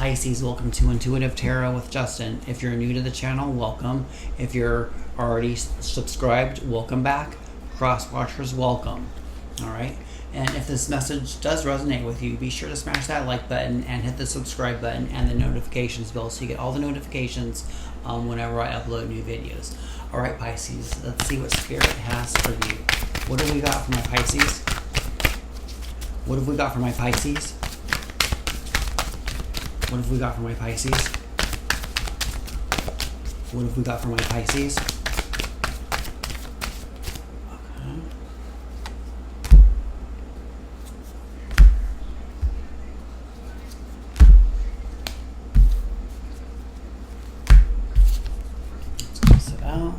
Pisces, welcome to Intuitive Tarot with Justin. If you're new to the channel, welcome. If you're already subscribed, welcome back. Cross watchers, welcome. All right. And if this message does resonate with you, be sure to smash that like button and hit the subscribe button and the notifications bell so you get all the notifications whenever I upload new videos. All right, Pisces, let's see what Spirit has for you. What have we got for my Pisces? What have we got for my Pisces? What have we got for my Pisces? What have we got for my Pisces? Okay. Let's cross it out.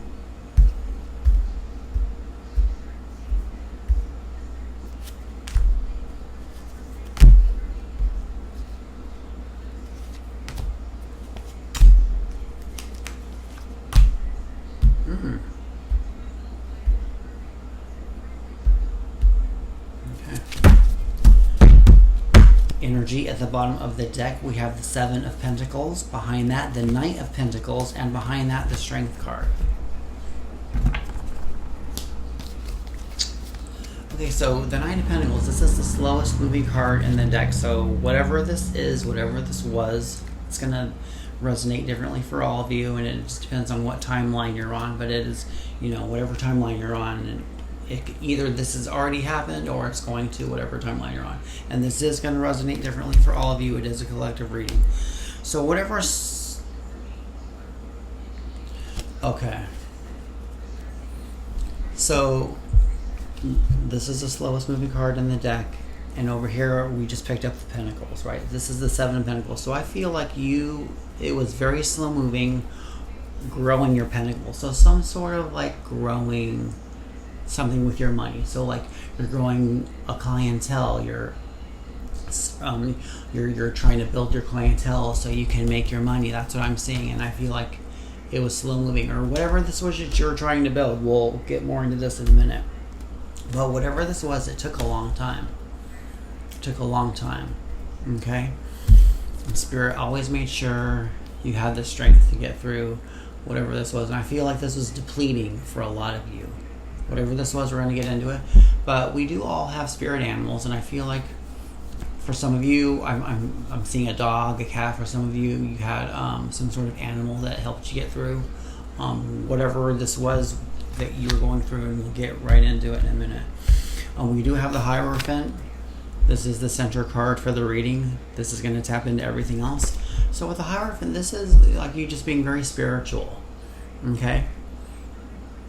Energy at the bottom of the deck, we have the Seven of Pentacles. Behind that, the Knight of Pentacles. And behind that, the Strength card. Okay, so the Knight of Pentacles, this is the slowest moving card in the deck. So whatever this is, whatever this was, it's going to resonate differently for all of you. And it just depends on what timeline you're on. But it is, whatever timeline you're on. And either this has already happened or it's going to, whatever timeline you're on. And this is going to resonate differently for all of you. It is a collective reading. So whatever... Okay. So this is the slowest moving card in the deck. And over here, we just picked up the Pentacles, right? This is the Seven of Pentacles. So I feel like it was very slow moving, growing your Pentacles. So some sort of like growing something with your money. So like you're growing a clientele, you're trying to build your clientele so you can make your money. That's what I'm seeing. And I feel like it was slow moving, or whatever this was that you're trying to build. We'll get more into this in a minute. But whatever this was, it took a long time. It took a long time. Okay? And Spirit always made sure you had the strength to get through whatever this was. And I feel like this was depleting for a lot of you. Whatever this was, we're going to get into it. But we do all have spirit animals, and I feel like for some of you, I'm seeing a dog, a cat. For some of you, you had some sort of animal that helped you get through whatever this was that you were going through, and we'll get right into it in a minute. We do have the Hierophant. This is the center card for the reading. This is going to tap into everything else. So with the Hierophant, this is like you just being very spiritual. Okay?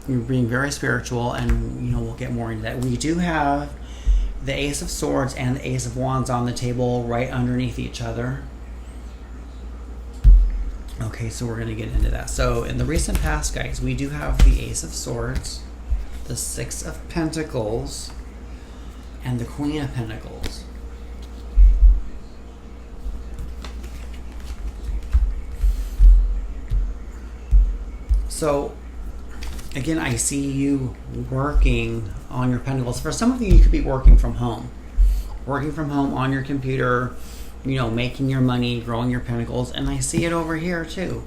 You're being very spiritual, and we'll get more into that. We do have the Ace of Swords and the Ace of Wands on the table right underneath each other. Okay, so we're going to get into that. So in the recent past, guys, we do have the Ace of Swords, the Six of Pentacles, and the Queen of Pentacles. So again, I see you working on your Pentacles. For some of you, you could be working from home. Working from home on your computer, making your money, growing your Pentacles. And I see it over here too.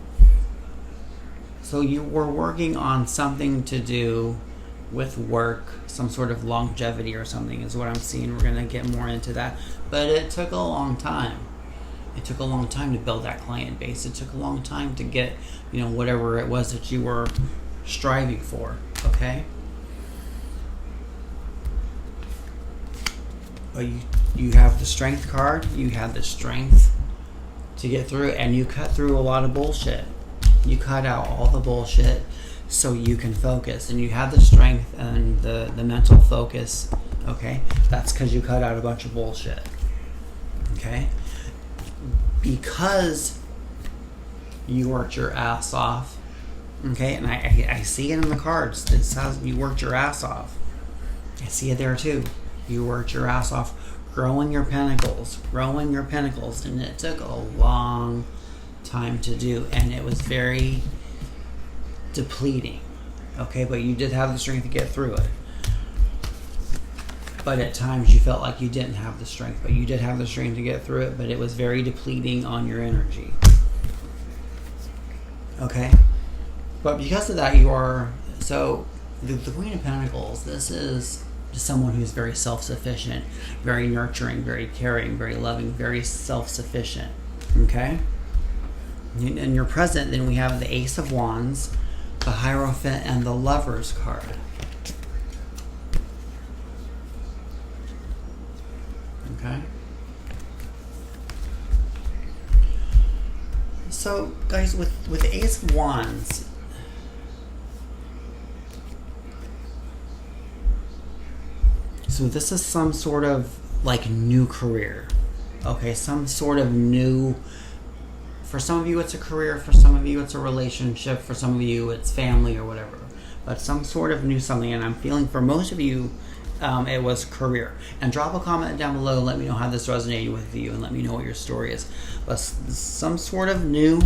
So you were working on something to do with work, some sort of longevity or something is what I'm seeing. We're going to get more into that. But it took a long time. It took a long time to build that client base. It took a long time to get, whatever it was that you were striving for, okay? But you have the Strength card. You have the strength to get through it, and you cut through a lot of bullshit. You cut out all the bullshit so you can focus, and you have the strength and the mental focus, okay? That's because you cut out a bunch of bullshit, okay? Because you worked your ass off. Okay, and I see it in the cards. It says you worked your ass off. I see it there too. You worked your ass off growing your Pentacles, and it took a long time to do, and it was very depleting. Okay, but you did have the strength to get through it. but at times you felt like you didn't have the strength, but you did have the strength to get through it, but it was very depleting on your energy. Okay? But because of that, you are... So, the Queen of Pentacles, this is someone who's very self-sufficient, very nurturing, very caring, very loving, very self-sufficient. Okay? In your present, then we have the Ace of Wands, the Hierophant, and the Lover's card. Okay? So, guys, with the Ace of Wands, so this is some sort of like new career. Okay, some sort of new... For some of you it's a career, for some of you it's a relationship, for some of you it's family or whatever. But some sort of new something, and I'm feeling for most of you it was career. And drop a comment down below and let me know how this resonated with you, and let me know what your story is. But some sort of new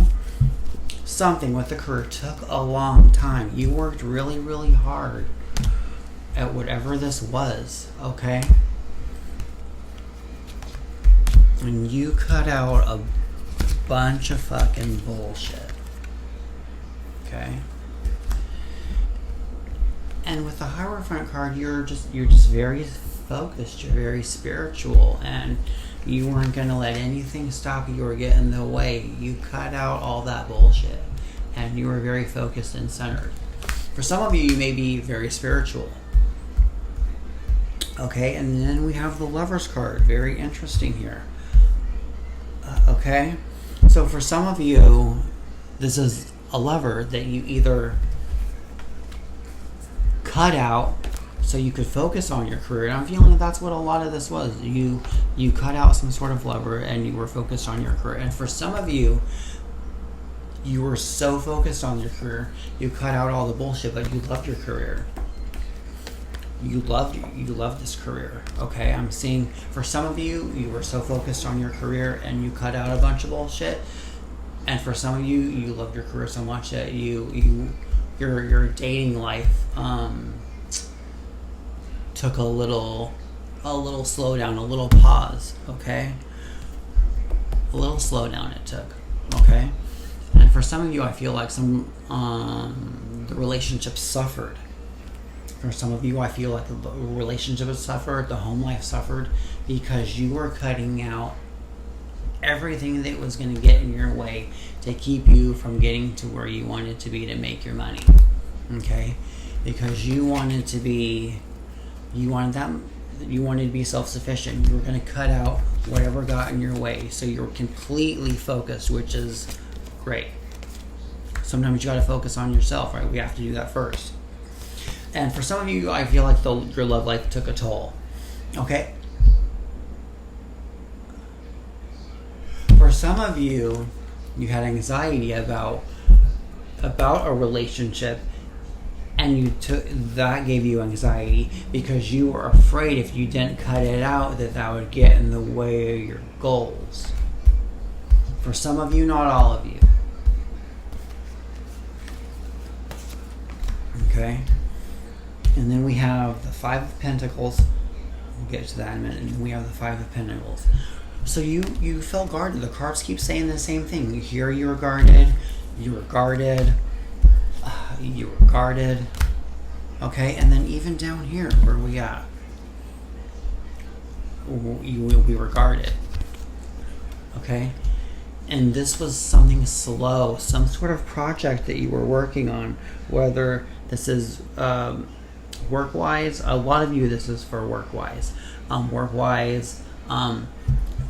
something with the career took a long time. You worked really, really hard at whatever this was, okay? And you cut out a bunch of fucking bullshit, okay? And with the Hierophant card, you're just very focused, you're very spiritual, and you weren't gonna let anything stop you or get in the way. You cut out all that bullshit, and you were very focused and centered. For some of you, you may be very spiritual. Okay, and then we have the Lover's card. Very interesting here. Okay, so for some of you, this is a lover that you either cut out so you could focus on your career. And I'm feeling that's what a lot of this was. You cut out some sort of lover and you were focused on your career. And for some of you, you were so focused on your career, you cut out all the bullshit, but you loved your career. You loved this career. Okay, I'm seeing for some of you, you were so focused on your career and you cut out a bunch of bullshit. And for some of you, you loved your career so much that your dating life took a little slowdown, a little pause. Okay, a little slowdown it took. Okay, and for some of you, I feel like the relationship suffered. For some of you, I feel like the relationship has suffered, the home life suffered, because you were cutting out everything that was going to get in your way to keep you from getting to where you wanted to be to make your money. Okay? Because you wanted to be self-sufficient. You were going to cut out whatever got in your way. So you were completely focused, which is great. Sometimes you got to focus on yourself, right? We have to do that first. And for some of you, I feel like your love life took a toll. Okay? For some of you, you had anxiety about a relationship, and that gave you anxiety because you were afraid if you didn't cut it out that would get in the way of your goals. For some of you, not all of you. Okay? And then we have the Five of Pentacles. We'll get to that in a minute. And then we have the Five of Pentacles. So you felt guarded. The cards keep saying the same thing. Here you were guarded. You were guarded. You were guarded. Okay, and then even down here, where we at? We were guarded. Okay? And this was something slow. Some sort of project that you were working on. Whether this is... work-wise, a lot of you, this is for work-wise. Work-wise,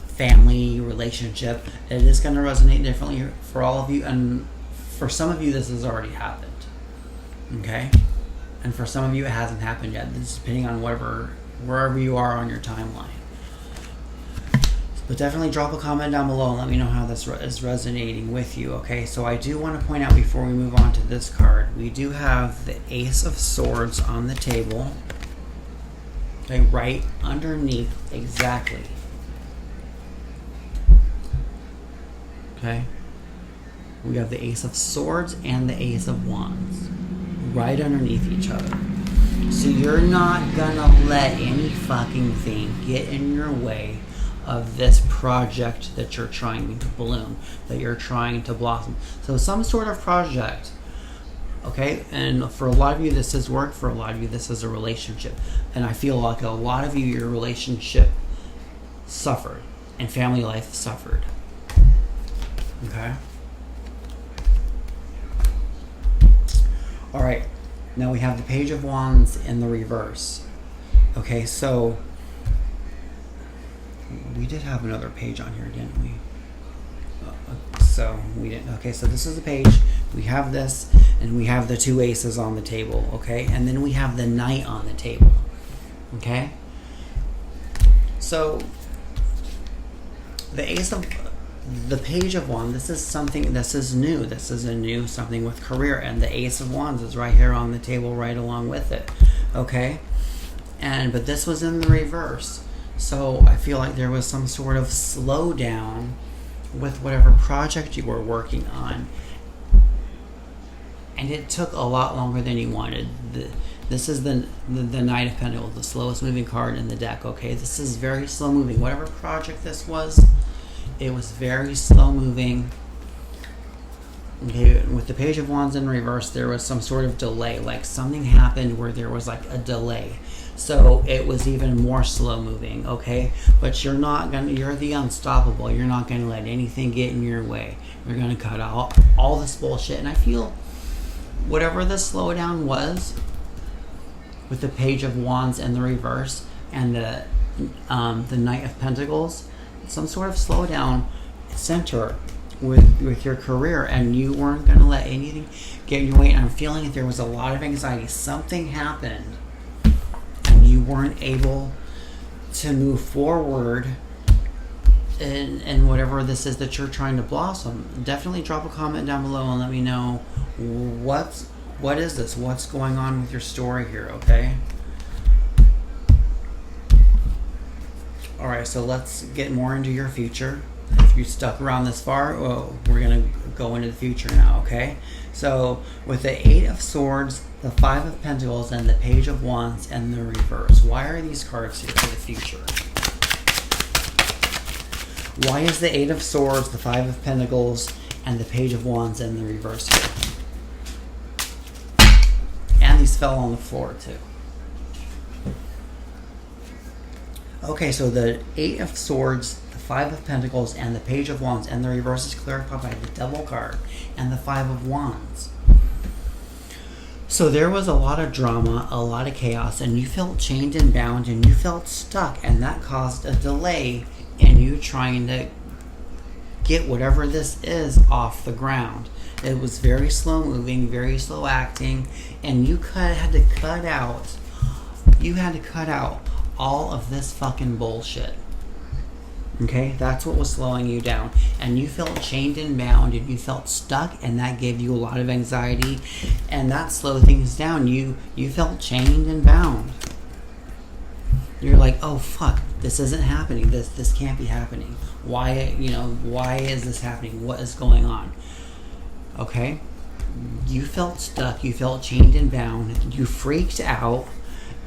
family, relationship. It is going to resonate differently for all of you, and for some of you, this has already happened. Okay? And for some of you, it hasn't happened yet. This is depending on wherever you are on your timeline. But definitely drop a comment down below and let me know how this is resonating with you, okay? So I do want to point out before we move on to this card, we do have the Ace of Swords on the table. Okay, right underneath, exactly. Okay? We have the Ace of Swords and the Ace of Wands right underneath each other. So you're not gonna let any fucking thing get in your way of this project that you're trying to bloom, that you're trying to blossom. So some sort of project, okay? And for a lot of you, this is work. For a lot of you, this is a relationship. And I feel like a lot of you, your relationship suffered and family life suffered. Okay? All right. Now we have the Page of Wands in the reverse. Okay, so we did have another page on here, didn't we? So we didn't. Okay, so this is the page. We have this, and we have the 2 aces on the table. Okay, and then we have the Knight on the table. Okay. So the Page of Wands, this is something, this is new. This is a new something with career, and the Ace of Wands is right here on the table right along with it. Okay? But this was in the reverse. So I feel like there was some sort of slowdown with whatever project you were working on. And it took a lot longer than you wanted. This is the Knight of Pentacles, the slowest moving card in the deck. Okay? This is very slow moving. Whatever project this was, it was very slow moving. Okay, with the Page of Wands in reverse, there was some sort of delay. Like something happened where there was like a delay. So it was even more slow moving, okay? But you're the unstoppable. You're not gonna let anything get in your way. You're gonna cut out all this bullshit. And I feel whatever the slowdown was with the Page of Wands in the reverse and the Knight of Pentacles, some sort of slowdown center with your career, and you weren't going to let anything get in your way. And I'm feeling that there was a lot of anxiety. Something happened and you weren't able to move forward in whatever this is that you're trying to blossom. Definitely drop a comment down below and let me know what is this, what's going on with your story here. Okay. Alright, so let's get more into your future. If you stuck around this far, well, we're going to go into the future now, okay? So, with the 8 of Swords, the 5 of Pentacles, and the Page of Wands and the reverse, why are these cards here for the future? Why is the 8 of Swords, the 5 of Pentacles, and the Page of Wands in the reverse here? And these fell on the floor, too. Okay, so the 8 of Swords, the 5 of Pentacles, and the Page of Wands, and the reverse is clarified by the Devil card and the 5 of Wands. So there was a lot of drama, a lot of chaos, and you felt chained and bound, and you felt stuck, and that caused a delay in you trying to get whatever this is off the ground. It was very slow moving, very slow acting, and you had to cut out all of this fucking bullshit. Okay, that's what was slowing you down, and you felt chained and bound, and you felt stuck, and that gave you a lot of anxiety, and that slowed things down. You felt chained and bound. You're like, oh fuck, this isn't happening. This can't be happening. Why is this happening? What is going on? Okay, you felt stuck. You felt chained and bound. You freaked out.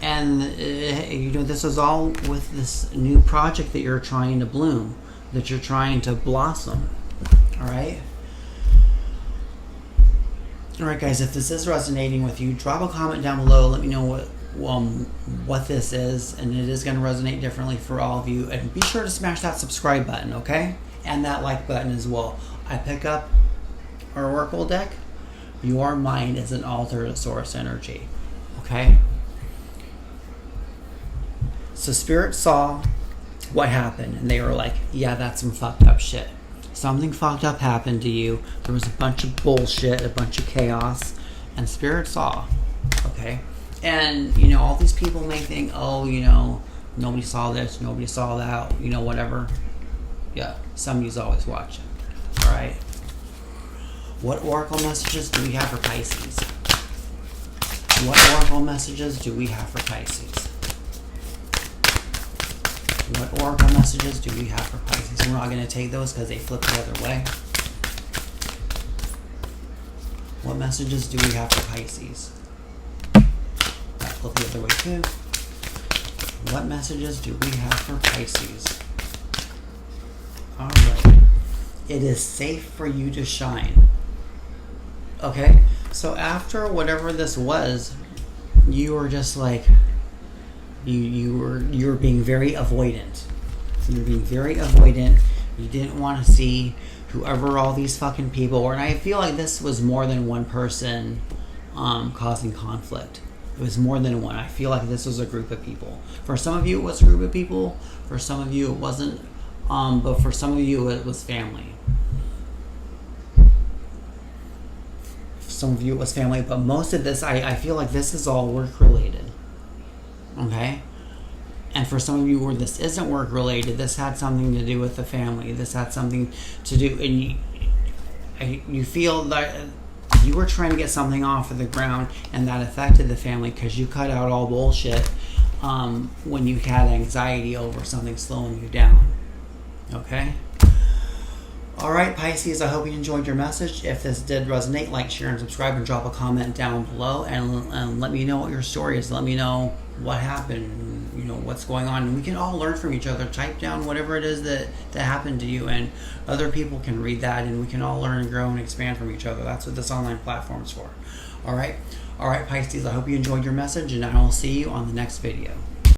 And, this is all with this new project that you're trying to bloom, that you're trying to blossom. All right? All right, guys, if this is resonating with you, drop a comment down below. Let me know what this is, and it is going to resonate differently for all of you. And be sure to smash that subscribe button, okay? And that like button as well. I pick up our Oracle deck. Your mind is an alternate source energy, okay? So Spirit saw what happened, and they were like, yeah, that's some fucked up shit. Something fucked up happened to you. There was a bunch of bullshit, a bunch of chaos, and Spirit saw, okay? And, all these people may think, oh, nobody saw this, nobody saw that, whatever. Yeah, somebody's always watching, all right? What Oracle messages do we have for Pisces? What Oracle messages do we have for Pisces? What Oracle messages do we have for Pisces? We're not going to take those because they flip the other way. What messages do we have for Pisces? That flip the other way too. What messages do we have for Pisces? Alright. It is safe for you to shine. Okay? So after whatever this was, you were just like, you were being very avoidant. You were being very avoidant. You didn't want to see whoever all these fucking people were. And I feel like this was more than one person causing conflict. It was more than one. I feel like this was a group of people. For some of you, it was a group of people. For some of you, it wasn't. But for some of you, it was family. For some of you, it was family. But most of this, I feel like this is all work-related. Okay? And for some of you where this isn't work-related, this had something to do with the family. This had something to do... And you feel that you were trying to get something off of the ground, and that affected the family because you cut out all bullshit when you had anxiety over something slowing you down. Okay? Alright, Pisces, I hope you enjoyed your message. If this did resonate, like, share, and subscribe, and drop a comment down below, and let me know what your story is. Let me know what happened, you know, what's going on. And we can all learn from each other. Type down whatever it is that happened to you, and other people can read that, and we can all learn and grow and expand from each other. That's what this online platform is for. Alright, Pisces, I hope you enjoyed your message, and I will see you on the next video.